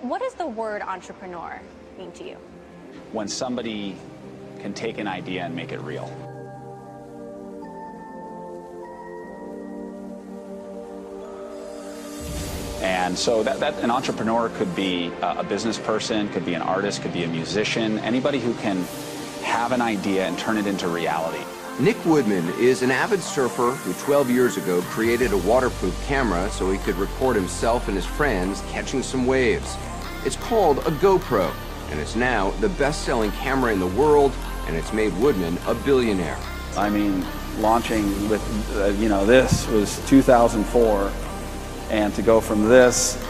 What does the word entrepreneur mean to you? When somebody can take an idea and make it real. And so that an entrepreneur could be a business person, could be an artist, could be a musician, anybody who can have an idea and turn it into reality. Nick Woodman is an avid surfer who 12 years ago created a waterproof camera so he could record himself and his friends catching some waves. It's called a GoPro, and it's now the best-selling camera in the world, and it's made Woodman a billionaire. I mean, launching with, this was 2004, and to go from this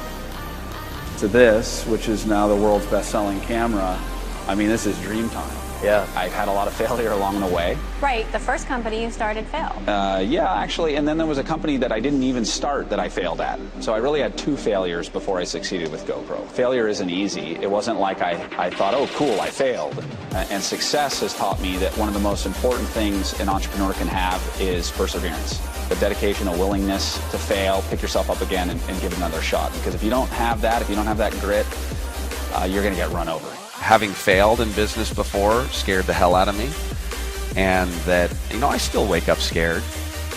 to this, which is now the world's best-selling camera, I mean, this is dream time. Yeah, I've had a lot of failure along the way. Right, the first company you started failed. Yeah, actually, and then there was a company that I didn't even start that I failed at. So I really had 2 failures before I succeeded with GoPro. Failure isn't easy. It wasn't like I thought, oh, cool, I failed. And success has taught me that one of the most important things an entrepreneur can have is perseverance. The dedication, a willingness to fail, pick yourself up again, and give it another shot. Because if you don't have that, if you don't have that grit, you're going to get run over. Having failed in business before scared the hell out of me, and that, I still wake up scared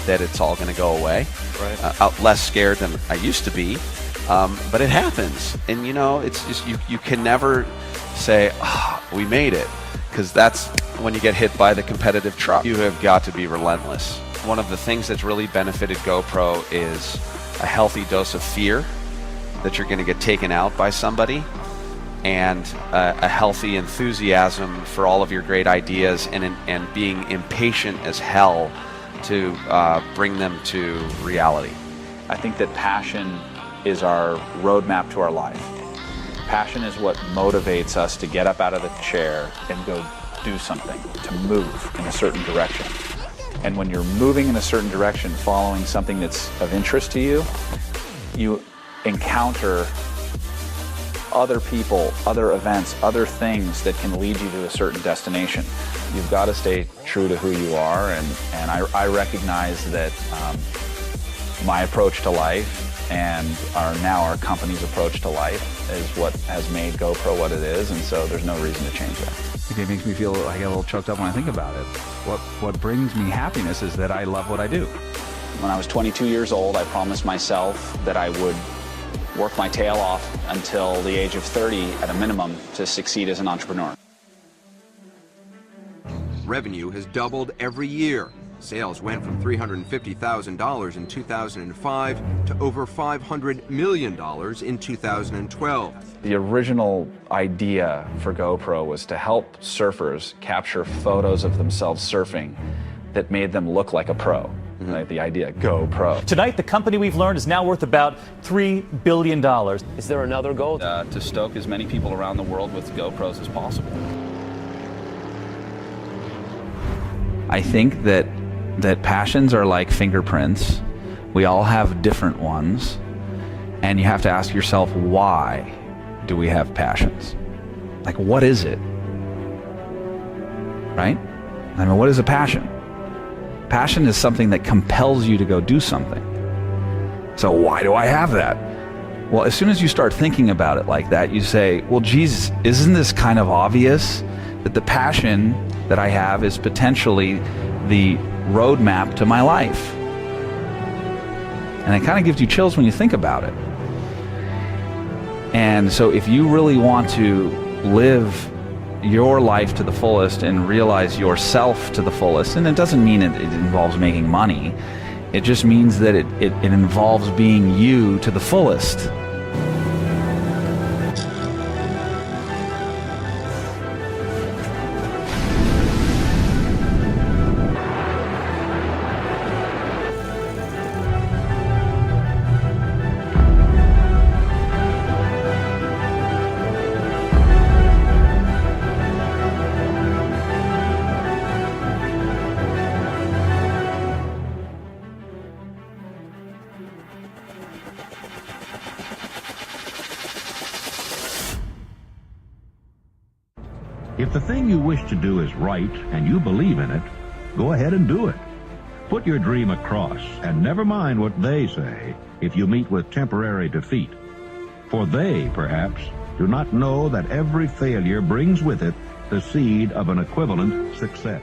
that it's all going to go away. Right. Less scared than I used to be, but it happens. And it's just you can never say, we made it, because that's when you get hit by the competitive truck. You have got to be relentless. One of the things that's really benefited GoPro is a healthy dose of fear that you're going to get taken out by somebody, and a healthy enthusiasm for all of your great ideas, and being impatient as hell to bring them to reality. I think that passion is our roadmap to our life. Passion is what motivates us to get up out of the chair and go do something, to move in a certain direction. And when you're moving in a certain direction, following something that's of interest to you, you encounter other people, other events, other things that can lead you to a certain destination. You've got to stay true to who you are, and I recognize that my approach to life and our company's approach to life is what has made GoPro what it is, and so there's no reason to change that. It makes me feel, I get a little choked up when I think about it. What brings me happiness is that I love what I do. When I was 22 years old, I promised myself that I would work my tail off until the age of 30 at a minimum to succeed as an entrepreneur. Revenue has doubled every year. Sales went from $350,000 in 2005 to over $500 million in 2012. The original idea for GoPro was to help surfers capture photos of themselves surfing that made them look like a pro. Like the idea, GoPro. Tonight, the company we've learned is now worth about $3 billion. Is there another goal? To stoke as many people around the world with GoPros as possible. I think that passions are like fingerprints. We all have different ones, and you have to ask yourself, why do we have passions? Like, what is it? Right? I mean, what is a passion? Passion is something that compels you to go do something. So why do I have that? Well, as soon as you start thinking about it like that, you say, well, geez, isn't this kind of obvious that the passion that I have is potentially the roadmap to my life? And it kind of gives you chills when you think about it. And so if you really want to live your life to the fullest and realize yourself to the fullest, and it doesn't mean it involves making money, it just means that it involves being you to the fullest. If the thing you wish to do is right and you believe in it, go ahead and do it. Put your dream across and never mind what they say if you meet with temporary defeat. For they, perhaps, do not know that every failure brings with it the seed of an equivalent success.